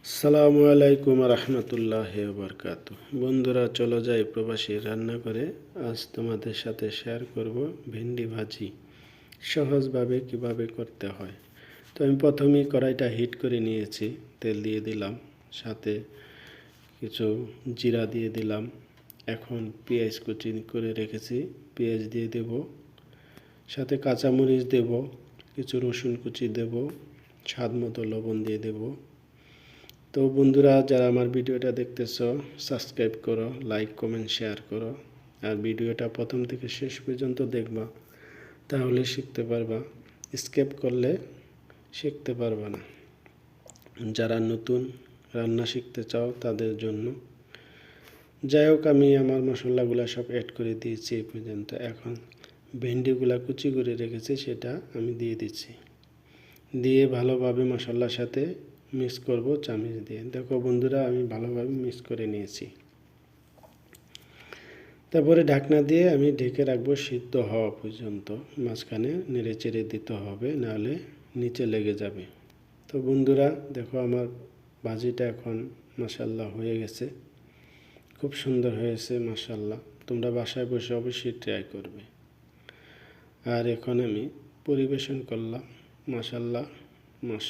আসসালামু আলাইকুম রহমতুল্লাহি ওয়া বারাকাতুহু। বন্ধুরা, চলো যাই প্রবাসী রান্না করে। আজ তোমাদের সাথে শেয়ার করব ভেন্ডি ভাজি সহজভাবে কিভাবে করতে হয়। তো আমি প্রথমেই কড়াইটা হিট করে নিয়েছি, তেল দিয়ে দিলাম, সাথে কিছু জিরা দিয়ে দিলাম। এখন পেঁয়াজ কুচি করে রেখেছি, পেঁয়াজ দিয়ে দেব, সাথে কাঁচামরিচ দেব, কিছু রসুন কুচি দেব, স্বাদ মতো লবণ দিয়ে দেব। তো বন্ধুরা, যারা আমার ভিডিওটা দেখতেছো, সাবস্ক্রাইব করো, লাইক কমেন্ট শেয়ার করো, আর ভিডিওটা প্রথম থেকে শেষ পর্যন্ত দেখবা, তাহলে শিখতে পারবা। স্কিপ করলে শিখতে পারবা না। যারা নতুন রান্না শিখতে চাও তাদের জন্য। যাই হোক, আমি আমার মশলাগুলো সব অ্যাড করে দিয়েছি এই পর্যন্ত। এখন ভেন্ডিগুলা কুচি করে রেখেছি, সেটা আমি দিয়ে দিচ্ছি। দিয়ে ভালোভাবে মশলার সাথে মিক্স করব চামচ দিয়ে। দেখো বন্ধুরা, আমি ভালোভাবে মিক্স করে নিয়েছি। তারপরে ঢাকনা দিয়ে আমি ঢেকে রাখবো সিদ্ধ হওয়া পর্যন্ত। মাঝখানে নেড়ে চেড়ে দিতে হবে, নাহলে নিচে লেগে যাবে। তো বন্ধুরা দেখো, আমার ভাজিটা এখন মাশাআল্লাহ হয়ে গেছে, খুব সুন্দর হয়েছে মাশাআল্লাহ। তোমরা বাসায় বসে অবশ্যই ট্রাই করবে। আর এখন আমি পরিবেশন করলাম। মাশাআল্লাহ।